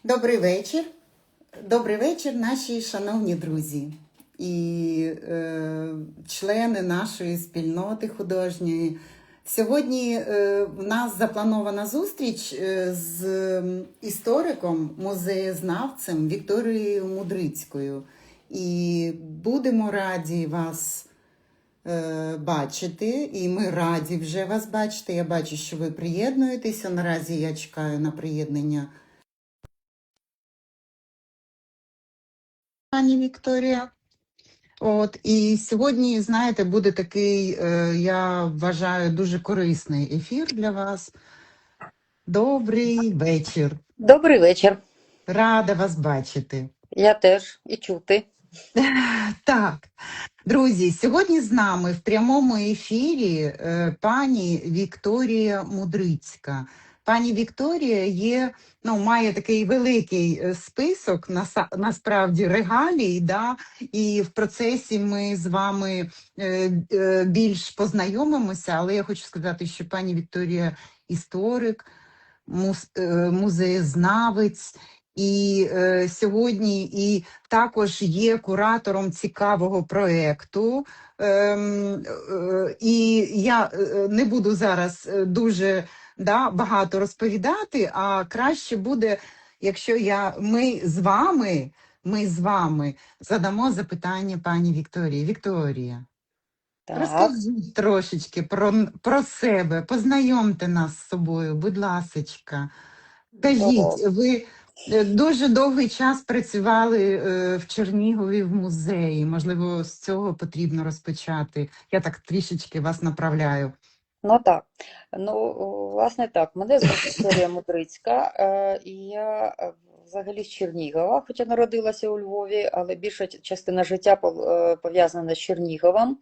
Добрий вечір. Добрий вечір, наші шановні друзі і члени нашої спільноти художньої. Сьогодні в нас запланована зустріч з істориком, музеєзнавцем Вікторією Мудрицькою. І будемо раді вас бачити, і ми раді вже вас бачити. Я бачу, що ви приєднуєтеся. Наразі я чекаю на приєднання пані Вікторія. І сьогодні, знаєте, буде такий, я вважаю, дуже корисний ефір для вас. Добрий вечір. Добрий вечір. Рада вас бачити. Я теж і чути. Так, друзі, сьогодні з нами в прямому ефірі пані Вікторія Мудрицька. Пані Вікторія має такий великий список, насправді, регалій, і в процесі ми з вами більш познайомимося, але я хочу сказати, що пані Вікторія історик, музеєзнавець, і сьогодні і також є куратором цікавого проєкту. І я не буду зараз дуже багато розповідати, а краще буде, якщо ми з вами задамо запитання пані Вікторії. Вікторія, Так. розкажіть трошечки про себе, познайомте нас з собою, будь ласочка. Кажіть, ви дуже довгий час працювали в Чернігові в музеї. Можливо, з цього потрібно розпочати. Я так трішечки вас направляю. Так. Власне так. Мене звуть Вікторія Мудрицька, і я взагалі з Чернігова, хоча народилася у Львові, але більша частина життя пов'язана з Черніговом.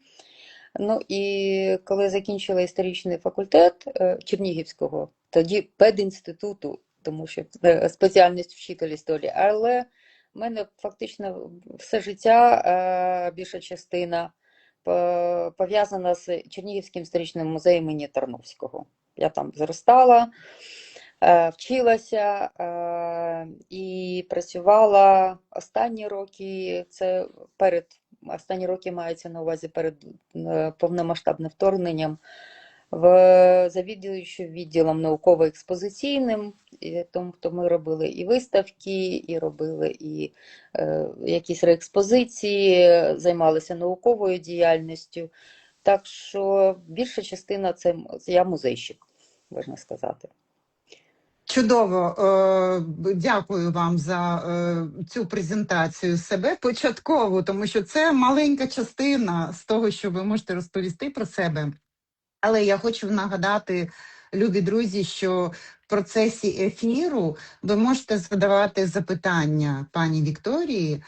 І коли закінчила історичний факультет Чернігівського, тоді педінституту, тому що спеціальність вчитель історії, але в мене фактично все життя, більша частина, пов'язана з Чернігівським історичним музеєм імені Тарновського. Я там зростала, вчилася і працювала останні роки, останні роки мається на увазі перед повномасштабним вторгненням, завідуючи відділом науково-експозиційним, тому ми робили і виставки, і робили і якісь реекспозиції, займалися науковою діяльністю. Так що більша частина це я музейщик, можна сказати. Чудово, дякую вам за цю презентацію себе початкову, тому що це маленька частина з того, що ви можете розповісти про себе. Але я хочу нагадати, любі друзі, що в процесі ефіру ви можете задавати запитання пані Вікторії,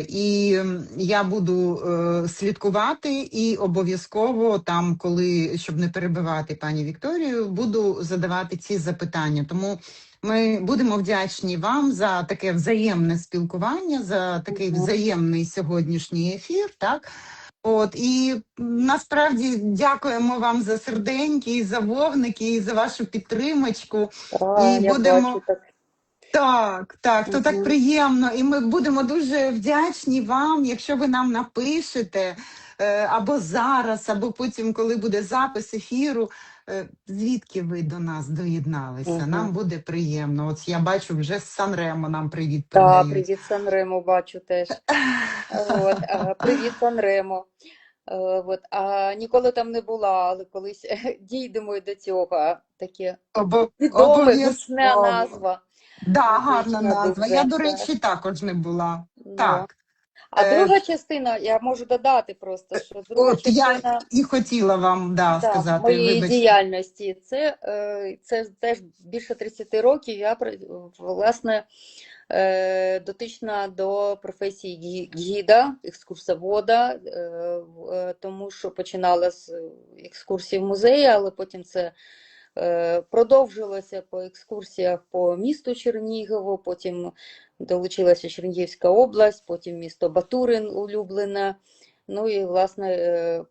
і я буду слідкувати і обов'язково там, щоб не перебивати пані Вікторію, буду задавати ці запитання. Тому ми будемо вдячні вам за таке взаємне спілкування, за такий взаємний сьогоднішній ефір, так? І насправді дякуємо вам за серденьки, і за вогники, і за вашу підтримочку. І я будемо бачу, так, то так приємно. І ми будемо дуже вдячні вам, якщо ви нам напишете або зараз, або потім, коли буде запис ефіру, звідки ви до нас доєдналися. Нам буде приємно. От я бачу, вже з Сан-Ремо нам привіт передають. Так, привіт Сан-Ремо, бачу теж. Привіт Сан-Ремо. Ніколи там не була, але колись дійдемо і до цього. Таке відоме, гучна назва. Гарна назва. Я, до речі, також не була. Так. А друга частина, я можу додати просто, що друга частина... Я і хотіла вам сказати, моєї діяльності. Це теж більше 30 років. Я, власне, дотична до професії гіда, екскурсовода, тому що починала з екскурсій в музеї, але потім це продовжилося по екскурсіях по місту Чернігову, потім долучилася Чернігівська область, потім місто Батурин улюблене. І, власне,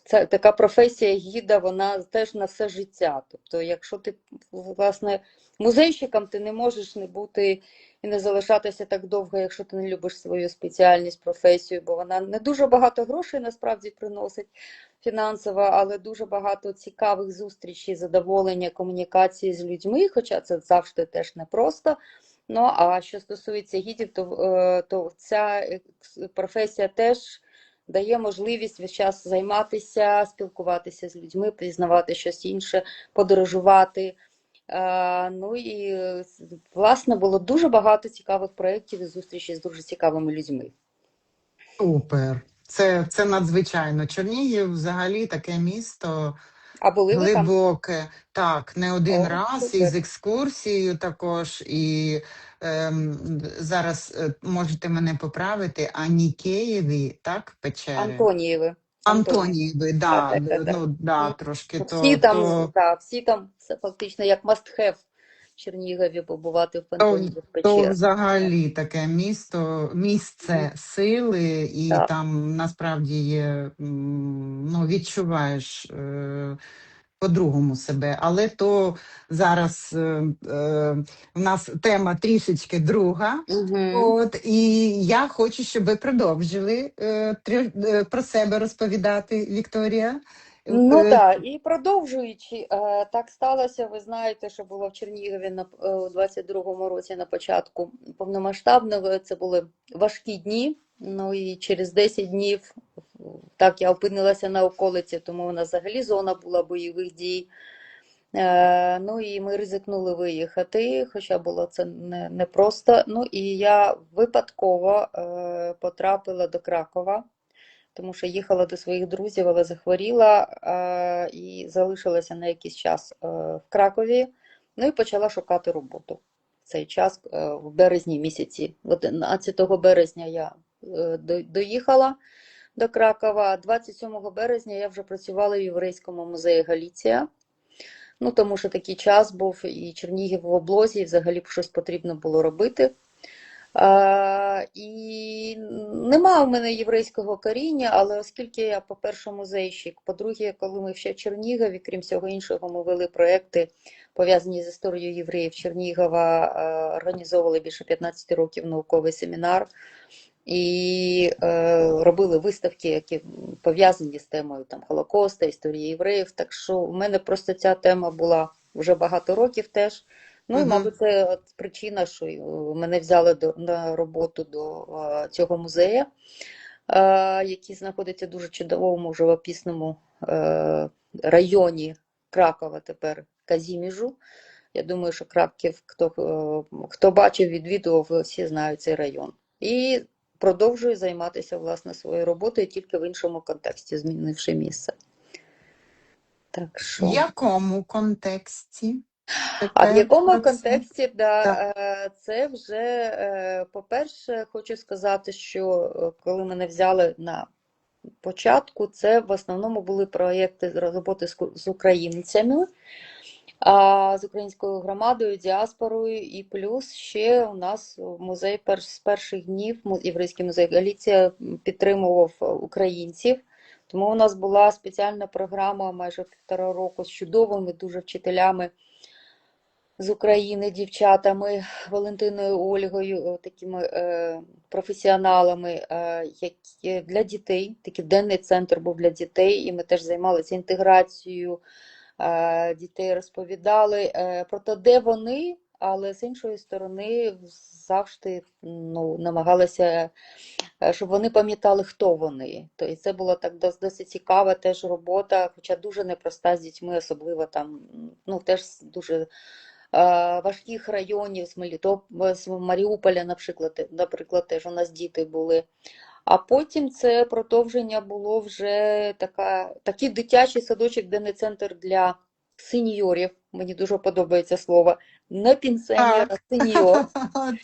це така професія гіда, вона теж на все життя. Тобто, якщо ти, власне, музейщиком, ти не можеш не бути і не залишатися так довго, якщо ти не любиш свою спеціальність, професію, бо вона не дуже багато грошей насправді приносить фінансово, але дуже багато цікавих зустрічей, задоволення, комунікації з людьми, хоча це завжди теж непросто. Ну, а що стосується гідів, то ця професія теж дає можливість весь час займатися, спілкуватися з людьми, пізнавати щось інше, подорожувати. Ну і, власне, було дуже багато цікавих проєктів і зустрічей з дуже цікавими людьми. Супер. Це надзвичайно. Чернігів взагалі таке місто А були ви там? глибоке. Так, не один О, раз, і з супер. екскурсією також. І зараз можете мене поправити, а Нікеєві, так, печери? Антонієви. Антонієві, Так, да, так, так, так. ну да, трошки Всі там, то так, всі там, це фактично як must have в Чернігові побувати в То, Антонієвих то печерах. взагалі таке місце сили, і Так. там насправді є, ну, відчуваєш по-другому себе. Але то зараз в нас тема трішечки друга. Угу. От, і я хочу, щоб ви продовжили про себе розповідати, Вікторія. Ну Е, так, і продовжуючи, так сталося, ви знаєте, що було в Чернігові у 22-му році на початку повномасштабного, це були важкі дні, ну і через 10 днів так я опинилася на околиці, тому у нас взагалі зона була бойових дій. Ну і ми ризикнули виїхати, хоча було це непросто. Ну і я випадково потрапила до Кракова, тому що їхала до своїх друзів, але захворіла і залишилася на якийсь час в Кракові. Ну і почала шукати роботу. В цей час, в березні місяці, 11 березня я доїхала до Кракова, 27 березня я вже працювала в Єврейському музеї Галіція. Ну, тому що такий час був і Чернігів в облозі, і взагалі щось потрібно було робити. І нема в мене єврейського коріння, але оскільки я, по-перше, музейщик, по-друге, коли ми ще в Чернігові, крім всього іншого, ми вели проекти, пов'язані з історією євреїв Чернігова, організовували більше 15 років науковий семінар і робили виставки, які пов'язані з темою там, Холокоста, історії євреїв. Так що в мене просто ця тема була вже багато років теж. Ну і, Мгм. мабуть, це от причина, що мене взяли на роботу до цього музею, який знаходиться в дуже чудовому живописному районі Кракова тепер, Казіміжу. Я думаю, що Краків, хто бачив, відвідував, всі знають цей район. І продовжую займатися, власне, своєю роботою, тільки в іншому контексті, змінивши місце. Так В що... якому контексті А в тепер якому про це? контексті, Так. це вже, по-перше, хочу сказати, що коли мене взяли на початку, це в основному були проєкти роботи з українцями, з українською громадою, діаспорою, і плюс ще у нас музей з перших днів, Єврейський музей Галіція підтримував українців. Тому у нас була спеціальна програма майже 1,5 року з чудовими дуже вчителями з України, дівчатами, Валентиною, Ольгою, такими професіоналами, які для дітей, такий денний центр був для дітей, і ми теж займалися інтеграцією дітей, розповідали про те, де вони, але з іншої сторони завжди намагалися, щоб вони пам'ятали, хто вони. Тобто це була так досить цікава теж робота, хоча дуже непроста з дітьми, особливо там, теж дуже важких районів, з Маріуполя, наприклад, теж у нас діти були. А потім це продовження було вже такий дитячий садочок, денний центр для сеньорів. Мені дуже подобається слово. Не пенсіонер, а Так, сеньор.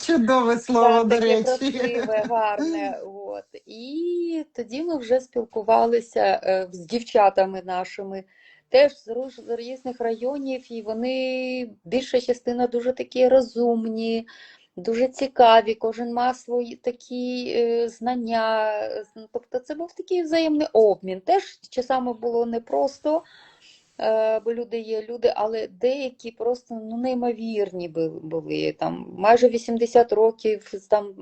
чудове слово, Так, до таке речі. красиве, гарне. От. І тоді ми вже спілкувалися з дівчатами нашими, теж з різних районів, і вони, більша частина дуже такі розумні, дуже цікаві, кожен мав свої такі знання. Тобто це був такий взаємний обмін. Теж часами було непросто, бо люди є люди, але деякі просто неймовірні були. Там майже 80 років там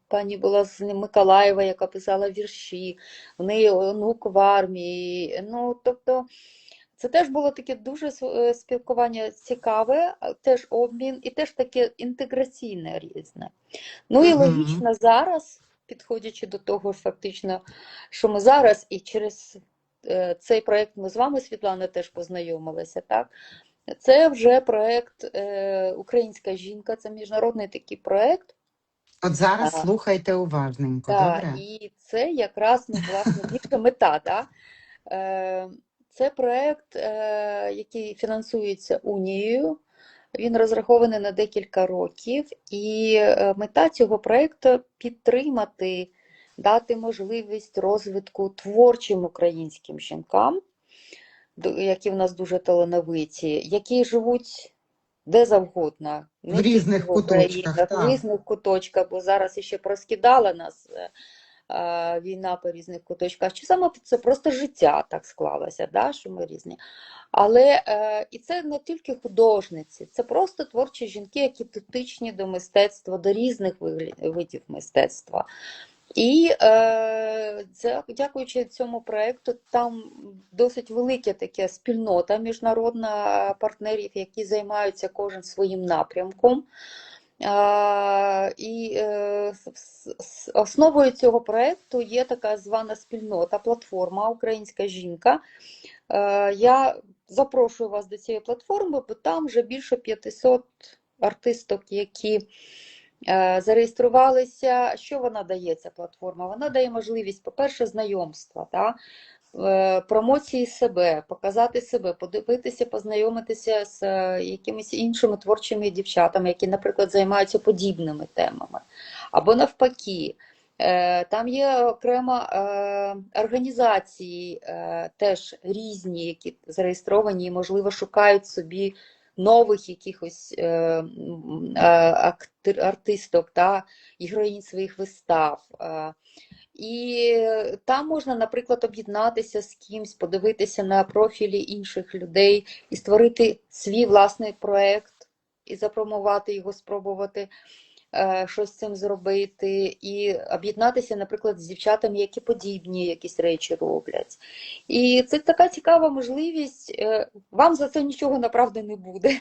пані була з Миколаєва, яка писала вірші, в неї онук в армії. Ну, тобто, це теж було таке дуже спілкування цікаве, теж обмін і теж таке інтеграційне різне. Ну і Угу. логічно зараз, підходячи до того фактично, що ми зараз і через цей проєкт ми з вами, Світлана, теж познайомилися, так? Це вже проєкт «Українська жінка», це міжнародний такий проєкт. От зараз слухайте уважненько, Так, добре? і це якраз, ну, власне, більше мета, да? Це проєкт, який фінансується Унією, він розрахований на декілька років, і мета цього проєкту – підтримати, дати можливість розвитку творчим українським жінкам, які в нас дуже талановиті, які живуть де завгодно, В не тільки різних в Україні, куточках, в так. різних куточках, бо зараз ще розкидала нас війна по різних куточках. Чи саме це просто життя так склалося, да, що ми різні. Але і це не тільки художниці, це просто творчі жінки, які дотичні до мистецтва, до різних видів мистецтва. І дякуючи цьому проєкту, там досить велика така спільнота міжнародна партнерів, які займаються кожен своїм напрямком. І основою цього проєкту є така звана спільнота, платформа «Українська жінка». Я запрошую вас до цієї платформи, бо там вже більше 500 артисток, які зареєструвалися. Що вона дає, ця платформа? Вона дає можливість, по-перше, знайомства, та? Промоції себе, показати себе, подивитися, познайомитися з якимись іншими творчими дівчатами, які, наприклад, займаються подібними темами. Або навпаки, там є окремо організації теж різні, які зареєстровані і, можливо, шукають собі нових якихось артисток та героїнь своїх вистав. І там можна, наприклад, об'єднатися з кимсь, подивитися на профілі інших людей і створити свій власний проєкт, і запромувати його, спробувати щось з цим зробити, і об'єднатися, наприклад, з дівчатами, які подібні якісь речі роблять. І це така цікава можливість. Вам за це нічого, направду, не буде.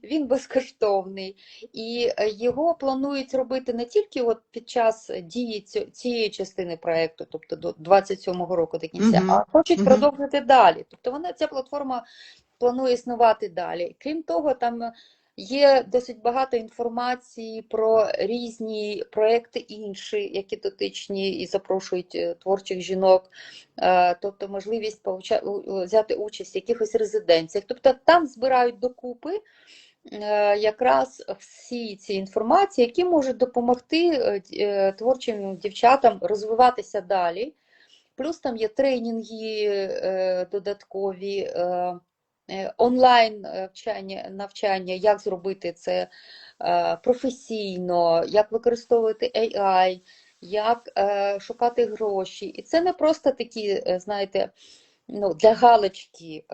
Він безкоштовний. І його планують робити не тільки от під час дії цієї частини проєкту, тобто до 27-го року до кінця, Угу. а хочуть Угу. продовжити далі. Тобто ця платформа планує існувати далі. Крім того, там є досить багато інформації про різні проекти інші, які дотичні і запрошують творчих жінок, тобто можливість взяти участь в якихось резиденціях. Тобто там збирають докупи якраз всі ці інформації, які можуть допомогти творчим дівчатам розвиватися далі. Плюс там є тренінги додаткові, онлайн навчання, як зробити це професійно, як використовувати AI, як шукати гроші. І це не просто такі, знаєте, для галочки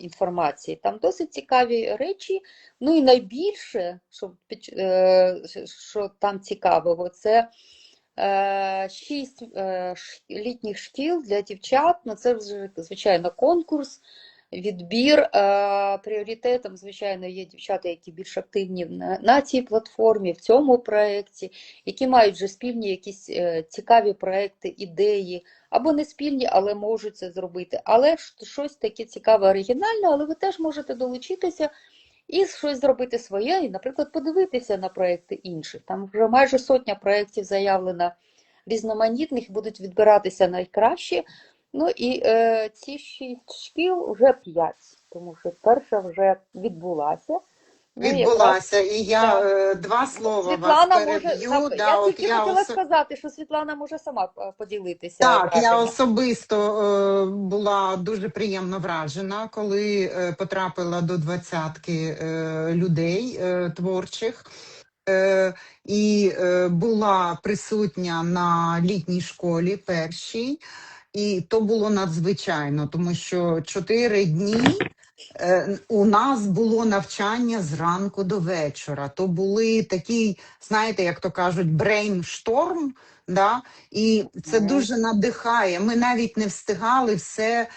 інформації. Там досить цікаві речі. Ну і найбільше, що там цікавого, це 6 літніх шкіл для дівчат. Ну, це вже, звичайно, конкурс, відбір. Пріоритетом, звичайно, є дівчата, які більш активні на цій платформі, в цьому проєкті, які мають вже спільні якісь цікаві проєкти, ідеї, або не спільні, але можуть це зробити. Але щось таке цікаве, оригінальне, але ви теж можете долучитися і щось зробити своє, і, наприклад, подивитися на проєкти інших. Там вже майже 100 проєктів заявлено різноманітних, будуть відбиратися найкращі. Ну і ці 6 шкіл вже 5, тому що перша вже відбулася. Ну, Відбулася, і я два слова вас Світлана може, переб'ю. Да, я от тільки хотіла сказати, що Світлана може сама поділитися Так, я враженням. особисто була дуже приємно вражена, коли потрапила до 20-ки людей творчих. і була присутня на літній школі першій. І то було надзвичайно, тому що 4 дні у нас було навчання зранку до вечора. То були такі, знаєте, як то кажуть, брейншторм, да? І це Мгм. дуже надихає. Ми навіть не встигали все,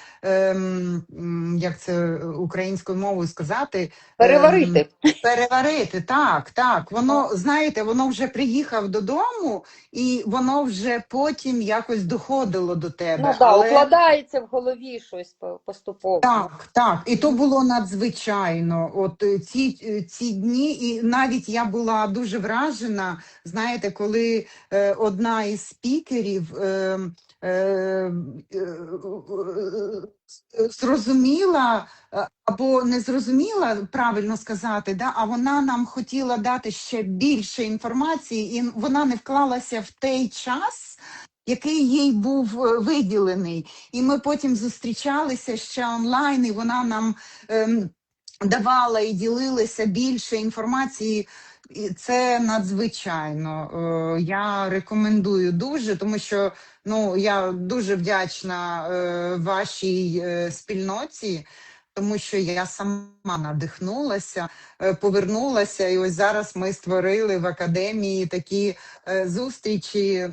як це українською мовою сказати, ем, Переварити. переварити. Так, так. Воно, знаєте, воно вже приїхав додому, і воно вже потім якось доходило до Ну тебе. да, Але укладається в голові щось поступово. так, так, і то було надзвичайно. От ці дні, і навіть я була дуже вражена. Знаєте, коли одна із спікерів е, е, зрозуміла або не зрозуміла правильно сказати, да, а вона нам хотіла дати ще більше інформації, і вона не вклалася в той час, який їй був виділений. І ми потім зустрічалися ще онлайн, і вона нам давала і ділилася більше інформації. І це надзвичайно. Я рекомендую дуже, тому що я дуже вдячна вашій спільноті, тому що я сама надихнулася, повернулася, і ось зараз ми створили в академії такі зустрічі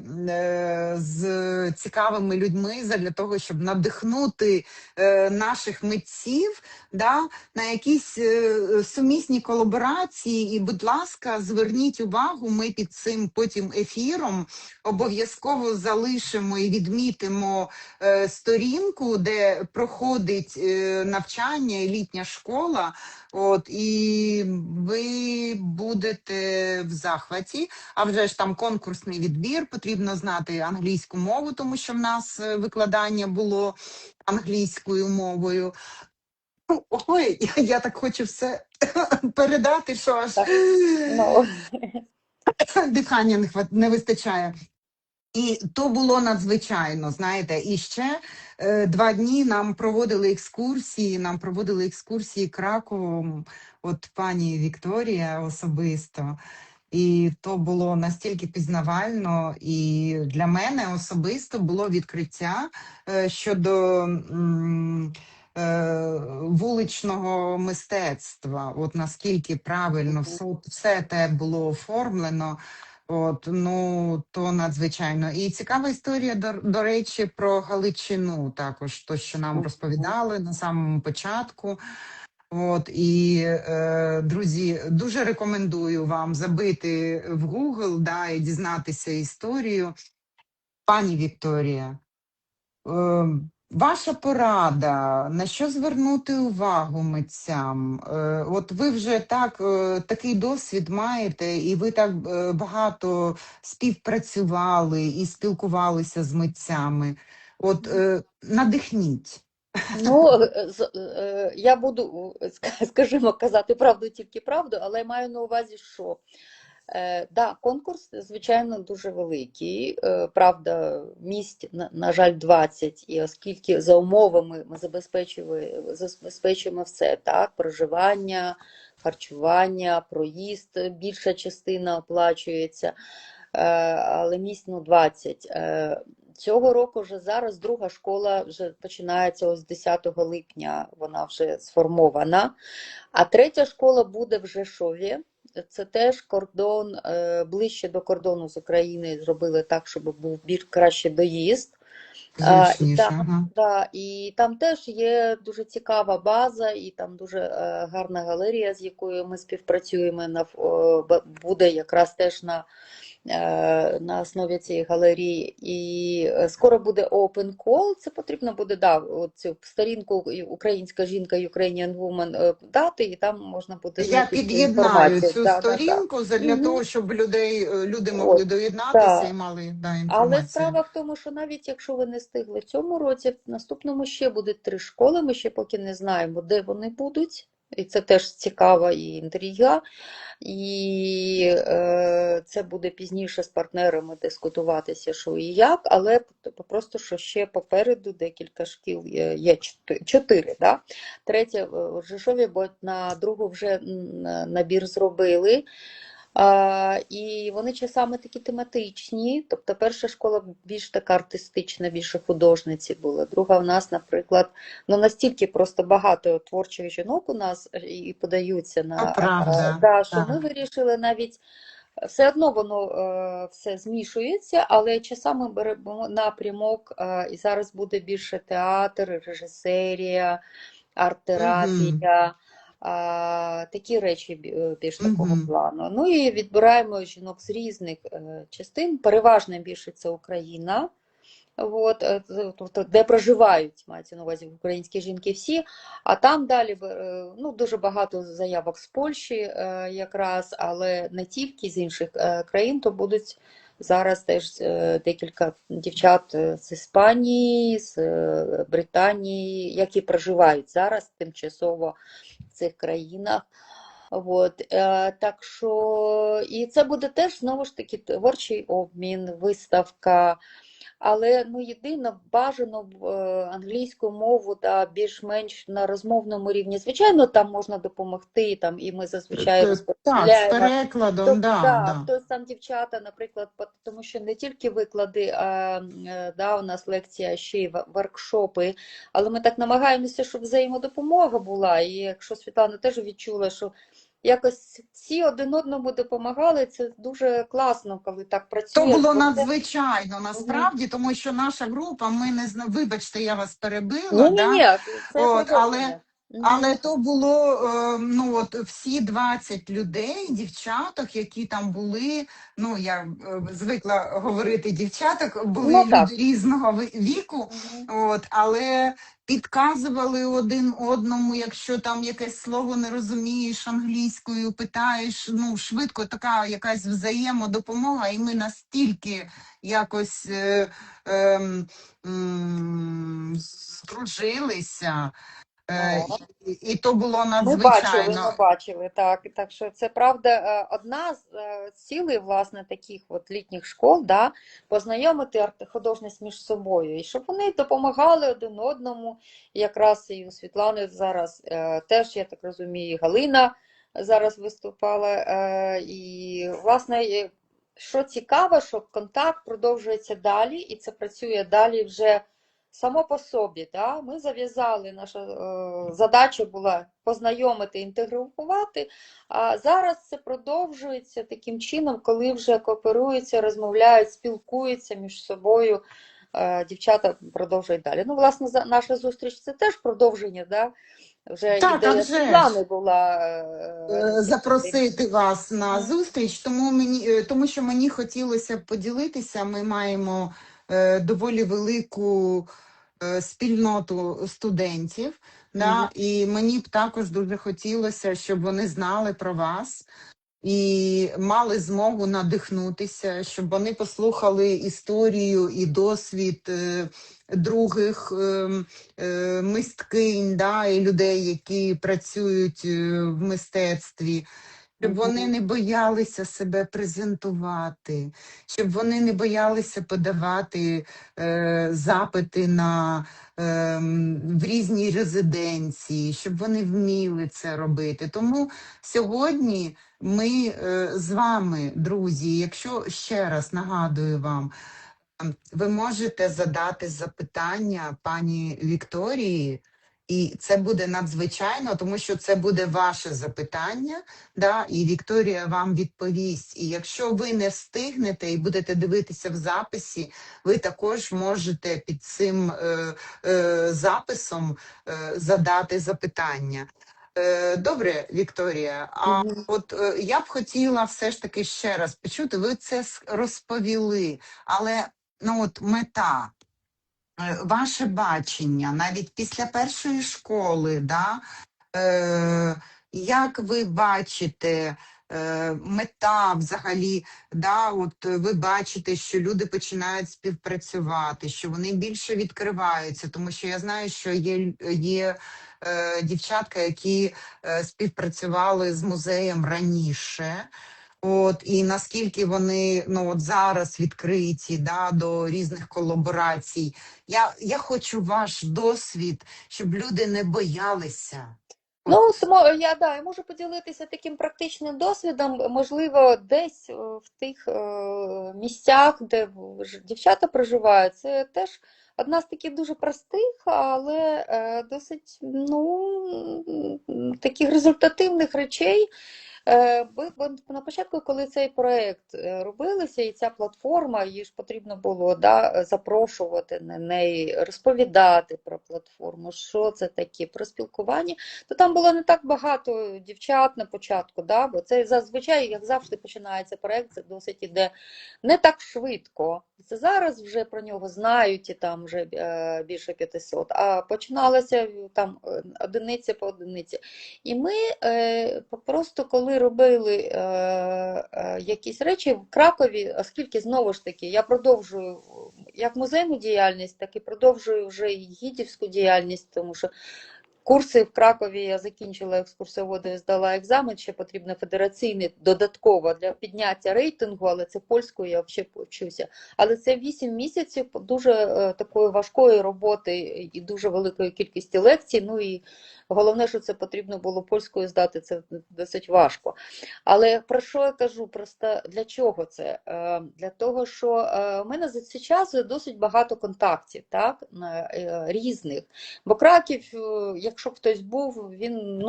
з цікавими людьми для того, щоб надихнути наших митців, да, на якісь сумісні колаборації. І, будь ласка, зверніть увагу, ми під цим потім ефіром обов'язково залишимо і відмітимо сторінку, де проходить навчання і літня школа. От, і ви будете в захваті. А вже ж там конкурсний відбір, потрібно знати англійську мову, тому що в нас викладання було англійською мовою. Ой, я так хочу все передати, що аж Так. Ну, дихання не вистачає. І то було надзвичайно, знаєте. І ще 2 дні нам проводили екскурсії Краковом, от пані Вікторія особисто. І то було настільки пізнавально, і для мене особисто було відкриття щодо вуличного мистецтва. От наскільки правильно все те було оформлено. От, то надзвичайно. І цікава історія, до речі, про Галичину також, то, що нам розповідали на самому початку. От, і, друзі, дуже рекомендую вам забити в Google, да, і дізнатися історію. Пані Вікторія, ваша порада, на що звернути увагу митцям? От ви вже такий досвід маєте, і ви так багато співпрацювали і спілкувалися з митцями. От надихніть. ну, я буду, скажімо, казати правду, тільки правду, але маю на увазі, що да, конкурс, звичайно, дуже великий. Правда, місць, на жаль, 20, і оскільки за умовами ми забезпечуємо все, так, проживання, харчування, проїзд, більша частина оплачується, але місць 20. Цього року вже зараз друга школа вже починається ось 10 липня, вона вже сформована, а третя школа буде в Жешові. Це теж кордон, ближче до кордону з Україною зробили так, щоб був більш краще доїзд. Зручніше. Ага. І там теж є дуже цікава база, і там дуже гарна галерія, з якою ми співпрацюємо. Буде якраз теж на основі цієї галерії. І скоро буде Open Call, це потрібно буде цю сторінку «Українська жінка, Ukrainian Woman» дати, і там можна буде Я знайти всю під'єднаю інформацію. цю сторінку для того, щоб люди могли доєднатися і мали Але інформацію. справа в тому, що навіть якщо ви не встигли в цьому році, в наступному ще буде 3 школи, ми ще поки не знаємо, де вони будуть. І це теж цікава і інтрига. І це буде пізніше з партнерами дискутуватися, що і як, але просто, що ще попереду декілька шкіл є 4, да? Третя в Жешові, бо на другу вже набір зробили. І вони часами такі тематичні. Тобто перша школа більш така артистична, більше художниці була. Друга в нас, наприклад, ну настільки просто багато творчих жінок у нас і подаються То на правда, да, що ми так. вирішили навіть. Все одно воно все змішується, але часами беремо напрямок, і зараз буде більше театр, режисерія, Угу, арт-терапія, такі речі більш такого угу. плану. Ну і відбираємо жінок з різних частин. Переважно більше це Україна. От, тобто, де проживають, мається на увазі українські жінки всі, а там далі ну, дуже багато заявок з Польщі якраз, але не тільки з інших країн, то будуть зараз теж декілька дівчат з Іспанії, з Британії, які проживають зараз тимчасово в цих країнах. От, так що, і це буде теж знову ж таки творчий обмін, виставка. Але ну єдино бажано англійську мову да, більш-менш на розмовному рівні. Звичайно, там можна допомогти, там і ми зазвичай Так, з розподіляємо. перекладом, да, Да, да. хтось там дівчата, наприклад, тому що не тільки виклади, да, у нас лекція, а ще й воркшопи, але ми так намагаємося, щоб взаємодопомога була. І якщо Світлана теж відчула, що якось всі один одному допомагали, це дуже класно, коли так То працюєш, було бо це. надзвичайно Мгм. насправді, тому що наша група, ми не зна... вибачте, я вас перебила, Ні-ні-ні, да? це От, продовження. Мгм. але то було ну от всі 20 людей, дівчаток, які там були. Ну я звикла говорити дівчаток, були Ну люди так. різного віку, Мгм. от, але підказували один одному, якщо там якесь слово не розумієш англійською, питаєш, ну швидко така якась взаємодопомога, і ми настільки якось здружилися. Е, О. і то було Ми надзвичайно. бачили, так. Так що це правда одна з цілей, власне, таких от літніх школ, да, познайомити художність між собою, і щоб вони допомагали один одному. І якраз і у Світлани зараз теж, я так розумію, і Галина зараз виступала. І, власне, що цікаво, що контакт продовжується далі, і це працює далі вже. Само по собі, да? Ми зав'язали, наша задача була познайомити, інтегрувати, а зараз це продовжується таким чином, коли вже кооперуються, розмовляють, спілкуються між собою, дівчата продовжують далі. Ну, власне, наша зустріч це теж продовження, да? Вже Так, а ідея вже ж Світлани була організувати. запросити вас на Мгм. зустріч, тому що мені хотілося б поділитися. Ми маємо доволі велику спільноту студентів, Мгм. да, і мені б також дуже хотілося, щоб вони знали про вас і мали змогу надихнутися, щоб вони послухали історію і досвід других мисткинь, да, і людей, які працюють в мистецтві. Щоб вони Мгм. не боялися себе презентувати, щоб вони не боялися подавати запити в різні резиденції, щоб вони вміли це робити. Тому сьогодні ми з вами, друзі, якщо ще раз нагадую вам, ви можете задати запитання пані Вікторії, і це буде надзвичайно, тому що це буде ваше запитання, да, і Вікторія вам відповість. І якщо ви не встигнете і будете дивитися в записі, ви також можете під цим записом задати запитання. Добре, Вікторія. А Мгм. от я б хотіла все ж таки ще раз почути. Ви це розповіли, але ну от мета, ваше бачення, навіть після першої школи, да, як ви бачите мета взагалі, да, от ви бачите, що люди починають співпрацювати, що вони більше відкриваються, тому що я знаю, що є дівчатка, які співпрацювали з музеєм раніше. От і наскільки вони ну от зараз відкриті да, до різних колаборацій. Я хочу ваш досвід, щоб люди не боялися. Ну, я можу поділитися таким практичним досвідом. Можливо, десь в тих місцях, де дівчата проживають, це теж одна з таких дуже простих, але досить таких результативних речей. Бо на початку, коли цей проєкт робилися, і ця платформа, її ж потрібно було запрошувати на неї, розповідати про платформу, що це таке, про спілкування, то там було не так багато дівчат на початку, бо це зазвичай, як завжди, починається проєкт, це досить іде не так швидко. Це зараз вже про нього знають, і там вже більше 500, а починалося там одиниця по одиниці. І ми просто коли робили якісь речі в Кракові, оскільки, знову ж таки, я продовжую як музейну діяльність, так і продовжую вже і гідівську діяльність, тому що курси в Кракові я закінчила екскурсоводи, здала екзамен, ще потрібно федераційний додатково для підняття рейтингу, але це польською я взагалі вчуся. Але це 8 місяців дуже такої важкої роботи і дуже великої кількості лекцій, ну і головне, що це потрібно було польською здати, це досить важко. Але про що я кажу? Просто для чого це? Для того, що в мене за цей час досить багато контактів, так, різних. Бо Краків, якщо хтось був, він,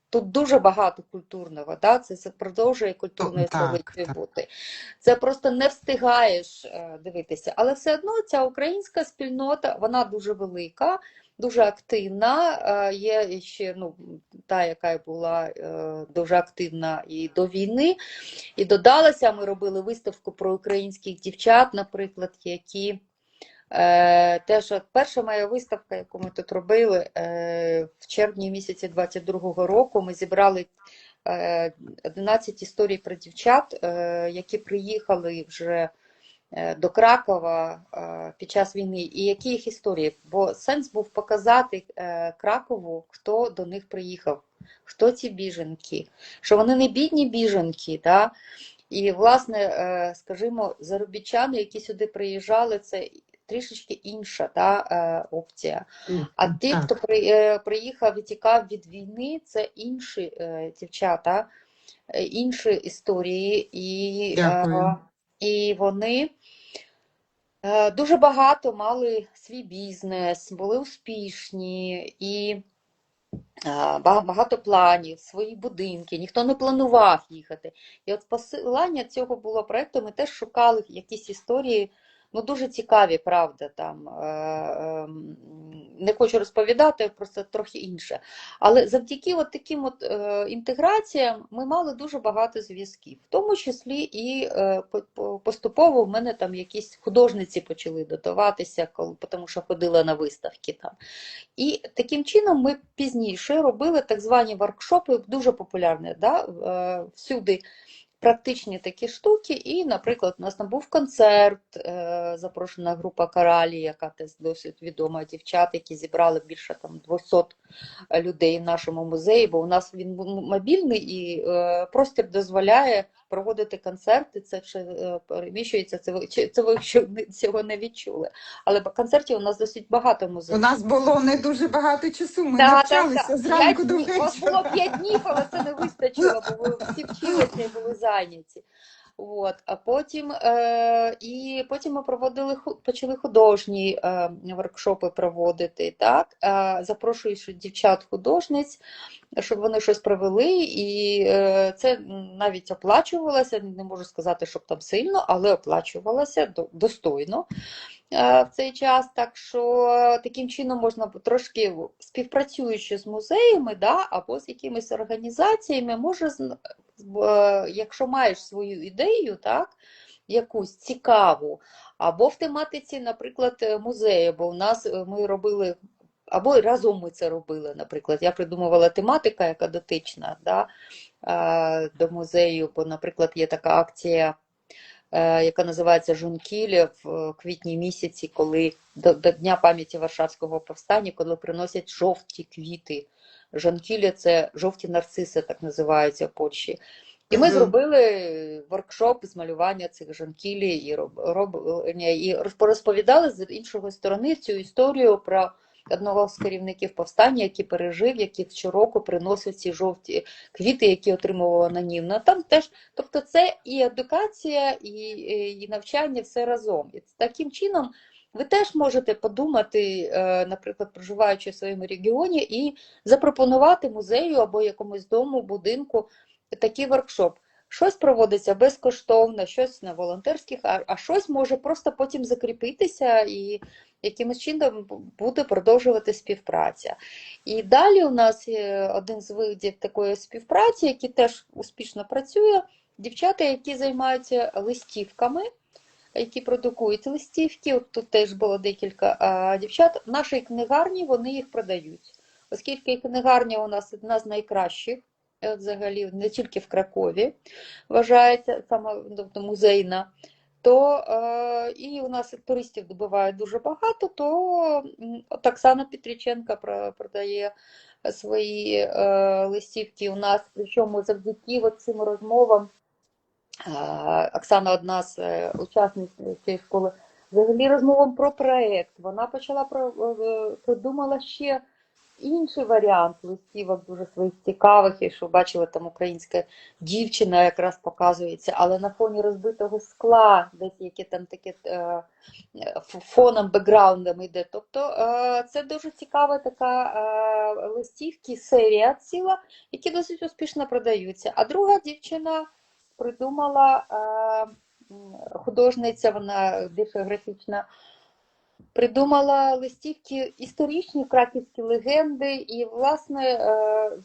тут дуже багато культурного, це продовжує культурної столицею бути. Це просто не встигаєш дивитися. Але все одно ця українська спільнота, вона дуже велика, дуже активна, є ще та, яка була дуже активна і до війни, і додалася, ми робили виставку про українських дівчат, наприклад, які теж перша моя виставка, яку ми тут робили, в червні місяці 22-го року ми зібрали 11 історій про дівчат, які приїхали вже до Кракова під час війни, і які їх історії. Бо сенс був показати Кракову, хто до них приїхав, хто ці біженки, що вони не бідні біженки, і, власне, скажімо, заробітчани, які сюди приїжджали, це трішечки інша опція. А ті, хто приїхав і тікав від війни, це інші дівчата, інші історії, і вони дуже багато мали свій бізнес, були успішні, і багато планів, свої будинки, ніхто не планував їхати. І от посилання цього було проєкту, ми теж шукали якісь історії, дуже цікаві, правда, там, не хочу розповідати, просто трохи інше. Але завдяки таким інтеграціям ми мали дуже багато зв'язків. В тому числі і поступово в мене там якісь художниці почали додаватися, тому що ходила на виставки там. І таким чином ми пізніше робили так звані воркшопи, дуже популярні, всюди. Практичні такі штуки, і, наприклад, у нас там був концерт, запрошена група Коралі, яка досить відома, дівчат, які зібрали більше 200 людей в нашому музеї, бо у нас він мобільний і простір дозволяє проводити концерти, це ще переміщується, це ви цього не відчули. Але концертів у нас досить багато музеїв. У нас було не дуже багато часу, ми навчалися зранку до вечора. У вас було 5 днів, але це не вистачило, бо ви всі вчилися і були зайняті. А потім ми почали художні воркшопи проводити, запрошуючи дівчат-художниць, щоб вони щось провели, і це навіть оплачувалося, не можу сказати, щоб там сильно, але оплачувалося достойно в цей час, так що таким чином можна трошки, співпрацюючи з музеями, або з якимись організаціями, якщо маєш свою ідею, якусь цікаву, або в тематиці, наприклад, музею, бо у нас ми робили, або разом ми це робили, наприклад, я придумувала тематика, яка дотична до музею, бо, наприклад, є така акція, яка називається «Жонкілі» в квітні місяці, коли до Дня пам'яті Варшавського повстання, коли приносять жовті квіти. Жонкілі – це жовті нарциси, так називаються в Польщі. І ми зробили воркшоп з малювання цих жонкілі і розповідали з іншої сторони цю історію про одного з керівників повстання, який пережив, який щороку приносив ці жовті квіти, які отримував анонімно. Там теж, тобто це і едукація, і навчання все разом. І таким чином ви теж можете подумати, наприклад, проживаючи в своєму регіоні, і запропонувати музею або якомусь дому, будинку такий воркшоп. Щось проводиться безкоштовно, щось на волонтерських, а щось може просто потім закріпитися і якимось чином буде продовжувати співпраця. І далі у нас є один з видів такої співпраці, який теж успішно працює. Дівчата, які займаються листівками, які продукують листівки. От тут теж було декілька дівчат. В нашій книгарні вони їх продають. Оскільки книгарня у нас одна з найкращих, взагалі, не тільки в Кракові, вважається саме музейна, то і у нас туристів буває дуже багато, то Оксана Петриченка продає свої листівки у нас, причому завдяки цим розмовам. Оксана одна з учасниць цієї школи, взагалі розмовам про проєкт. Вона придумала ще інший варіант листівок, дуже своїх цікавих, і що бачила, там українська дівчина якраз показується, але на фоні розбитого скла, десь яке там таке фоном, бекграундом йде. Тобто це дуже цікава така листівки, серія ціла, які досить успішно продаються. А друга дівчина придумала, художниця, вона більше графічна, придумала листівки історичні, краківські легенди і, власне,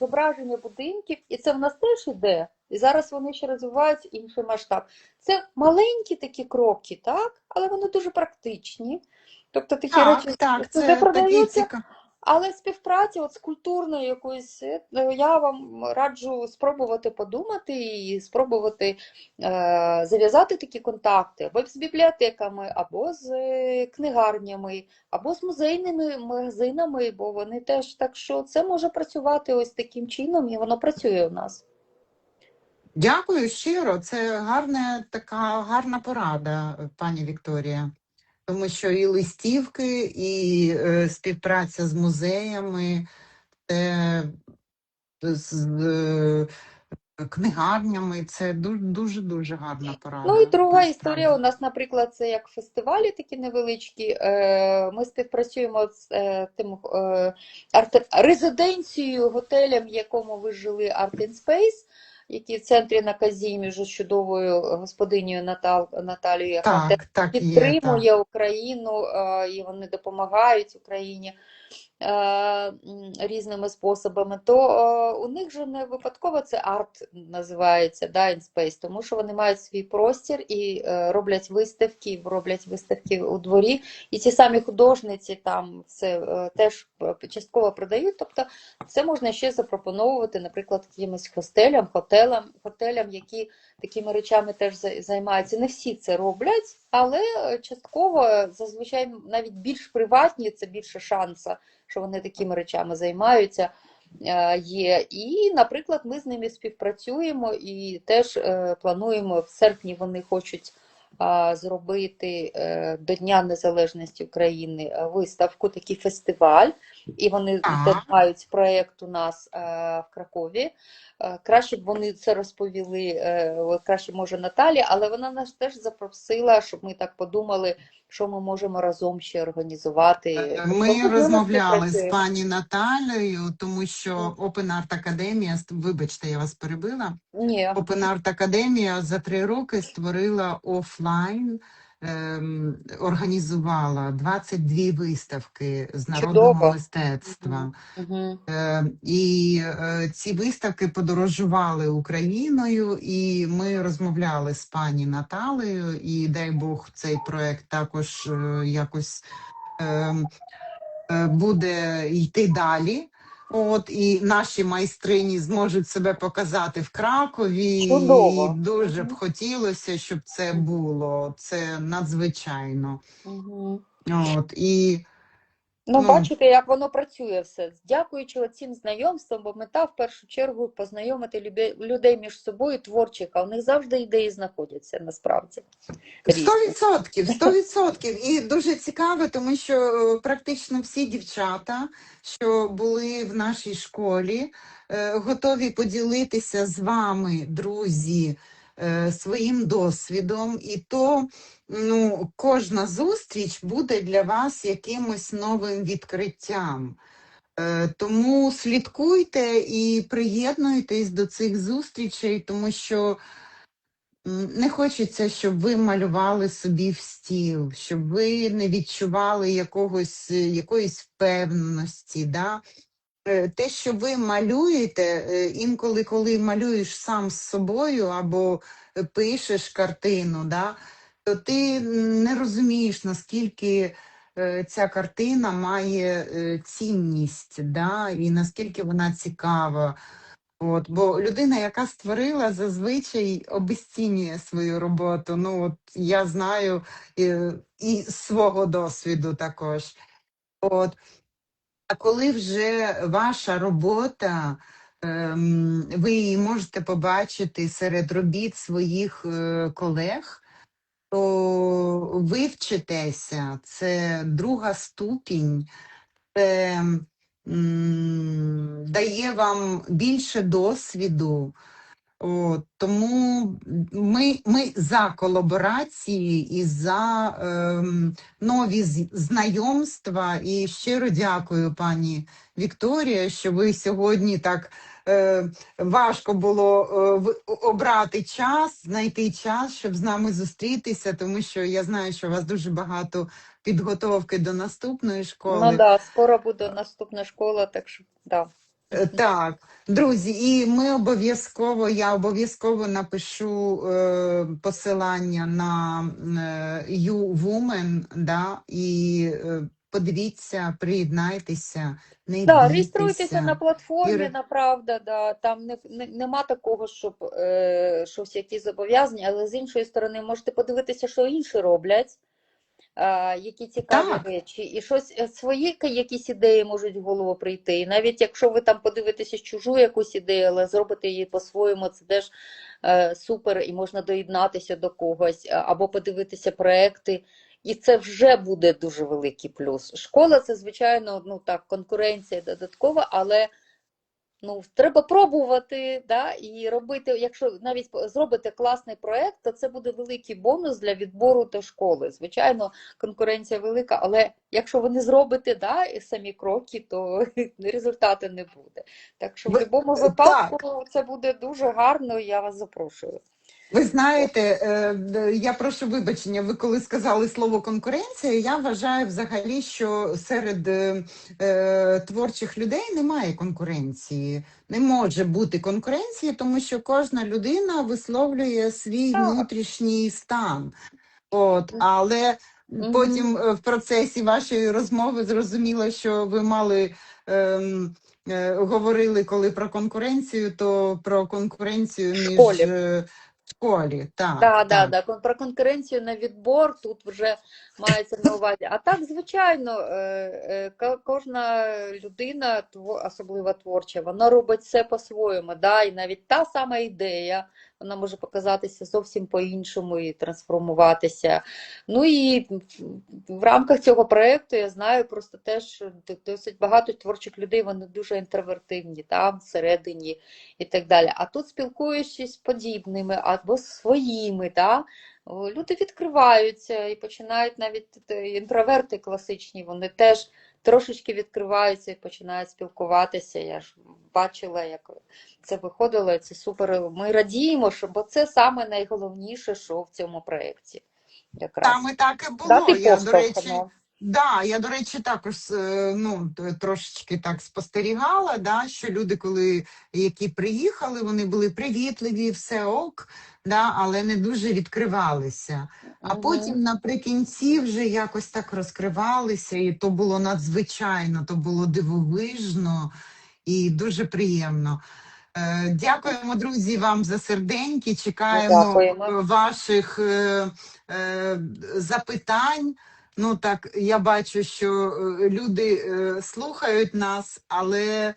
зображення будинків. І це в нас теж іде. І зараз вони ще розвивають інший масштаб. Це маленькі такі кроки, так? Але вони дуже практичні. Тобто такі речі це продаються. такі Але співпраця з культурною якоюсь, я вам раджу спробувати подумати і спробувати зав'язати такі контакти або з бібліотеками, або з книгарнями, або з музейними магазинами, бо вони теж, так що це може працювати ось таким чином, і воно працює у нас. Дякую щиро. Це така гарна порада, пані Вікторія. Тому що і листівки, і співпраця з музеями, з книгарнями, це дуже гарна порада. Ну і друга історія у нас, наприклад, це як фестивалі такі невеличкі. Ми співпрацюємо з тим резиденцією, готелем, в якому ви жили, Art in Space, який в центрі на Казі між чудовою господинею Наталією, яка підтримує Україну, і вони допомагають Україні різними способами, то у них же не випадково це арт називається, да, in space, тому що вони мають свій простір і роблять виставки у дворі, і ті самі художниці там все теж частково продають, тобто це можна ще запропоновувати, наприклад, якимось хотелям, які такими речами теж займаються. Не всі це роблять, але частково, зазвичай навіть більш приватні, це більше шанса, що вони такими речами займаються, є. І, наприклад, ми з ними співпрацюємо і теж плануємо, в серпні вони хочуть зробити до Дня Незалежності України виставку, такий фестиваль, і вони мають проєкт у нас в Кракові. Краще б вони це розповіли, краще може Наталі, але вона нас теж запросила, щоб ми так подумали, що ми можемо разом ще організувати. Ми розмовляли з пані Наталією, тому що Open Art Academy, вибачте, я вас перебила, Open Art Academy за 3 роки створила офлайн, організувала 22 виставки з народного мистецтва. І ці виставки подорожували Україною, і ми розмовляли з пані Наталею, і дай Бог цей проект також якось буде йти далі. І наші майстрині зможуть себе показати в Кракові. Чудово. І дуже б хотілося, щоб це було. Це надзвичайно. Ну, Ну, бачите, як воно працює все. Дякуючи цим знайомствам, бо мета в першу чергу познайомити людей між собою творчих, а у них завжди ідеї знаходяться насправді сто різні. відсотків, 100%. І дуже цікаво, тому що практично всі дівчата, що були в нашій школі, готові поділитися з вами, друзі, своїм досвідом. І то ну, кожна зустріч буде для вас якимось новим відкриттям. Тому слідкуйте і приєднуйтесь до цих зустрічей, тому що не хочеться, щоб ви малювали собі в стіл, щоб ви не відчували якоїсь впевненості. Да? Те, що ви малюєте, інколи, коли малюєш сам з собою або пишеш картину, да, то ти не розумієш, наскільки ця картина має цінність, да, і наскільки вона цікава. От, бо людина, яка створила, зазвичай обесцінює свою роботу. Ну, от я знаю і з свого досвіду також. От, а коли вже ваша робота, ви її можете побачити серед робіт своїх колег, то ви вчитеся. Це друга ступінь, це дає вам більше досвіду. Тому ми за колаборації і за нові знайомства. І щиро дякую, пані Вікторія, що ви сьогодні так важко було обрати час, знайти час, щоб з нами зустрітися, тому що я знаю, що у вас дуже багато підготовки до наступної Ну школи. да, скоро буде наступна школа, так що да. Так, друзі, і я обов'язково напишу посилання на YouWoman, да, і подивіться, приєднайтеся, не Да, реєструйтеся на бійтеся. І... платформі, направда, да. Там нема такого, щоб щось якісь зобов'язання, але з іншої сторони можете подивитися, що інші роблять. Які цікаві Так, речі, і щось свої якісь ідеї можуть в голову прийти. І навіть якщо ви там подивитеся чужу якусь ідею, але зробите її по-своєму, це теж супер, і можна доєднатися до когось, або подивитися проекти. І це вже буде дуже великий плюс. Школа це, звичайно, ну так, конкуренція додаткова, але ну, треба пробувати, да, і робити, якщо навіть зробите класний проєкт, то це буде великий бонус для відбору до школи. Звичайно, конкуренція велика, але якщо ви не зробите, да, самі кроки, то результату не буде. Так що в будь-якому так. випадку це буде дуже гарно, і я вас запрошую. Ви знаєте, я прошу вибачення, ви коли сказали слово конкуренція, я вважаю взагалі, що серед творчих людей немає конкуренції. Не може бути конкуренції, тому що кожна людина висловлює свій Так. внутрішній стан. От, але Угу. потім в процесі вашої розмови зрозуміло, що ви мали говорили, коли про конкуренцію, то про конкуренцію В між школі. в школі. Так, Да, да, так. да. Про конкуренцію на відбор тут вже мається на увазі. А так, звичайно, кожна людина, особливо творча, вона робить все по-своєму. Да? І навіть та сама ідея, вона може показатися зовсім по-іншому і трансформуватися. Ну і в рамках цього проєкту я знаю просто те, що досить багато творчих людей, вони дуже інтровертивні, там, всередині і так далі. А тут, спілкуючись з подібними або своїми, да, люди відкриваються і починають навіть інтроверти класичні, вони теж трошечки відкриваються і починають спілкуватися. Я ж бачила, як це виходило, і це супер. Ми радіємо, бо це саме найголовніше, що в цьому проєкті. Якраз Саме так і було. дати поштовх. Я, до речі, також ну, трошечки так спостерігала, да, що люди, які приїхали, вони були привітливі, все ок, да, але не дуже відкривалися. А Угу. потім наприкінці вже якось так розкривалися, і то було надзвичайно, то було дивовижно і дуже приємно. Дякуємо, друзі, вам за серденьки. Чекаємо Дякуємо. ваших запитань. Ну так, я бачу, що люди слухають нас, але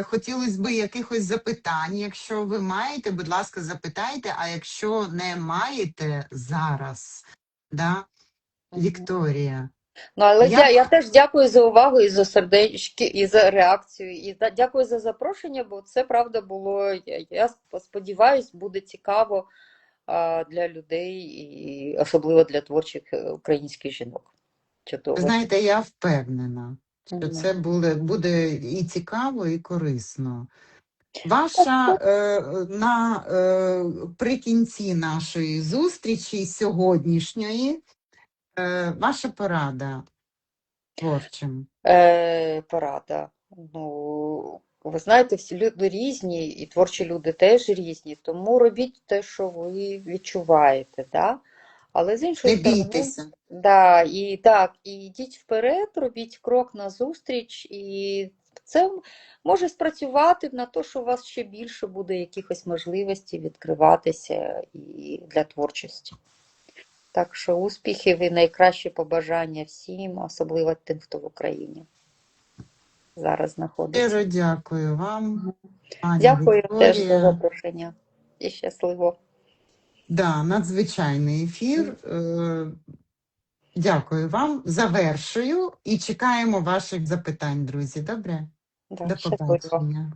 хотілося б якихось запитань. Якщо ви маєте, будь ласка, запитайте, а якщо не маєте зараз, да, Мгм. Вікторія, Ну, але як я теж дякую за увагу і за сердечки, і за реакцію, і дякую за запрошення, бо це правда було. Я сподіваюся, буде цікаво для людей, і особливо для творчих українських жінок. ви Чудово. знаєте, я впевнена, що Мгм. це буде і цікаво, і корисно. Так, Ваша так. прикінці нашої зустрічі сьогоднішньої, ваша порада творчим. Порада. Ну, ви знаєте, всі люди різні, і творчі люди теж різні, тому робіть те, що ви відчуваєте, да? Але з іншої Не сторони, бійтеся. да, і так, і йдіть вперед, робіть крок назустріч, і це може спрацювати на те, що у вас ще більше буде якихось можливостей відкриватися і для творчості. Так що успіхів і найкращі побажання всім, особливо тим, хто в Україні зараз знаходиться. Щиро дякую вам, Мгм. пані Дякую теж за Вікторія. запрошення і щасливо. Да, надзвичайний ефір. Дякую вам. Завершую і чекаємо ваших запитань, друзі. Добре? Да, До щасливо. побачення.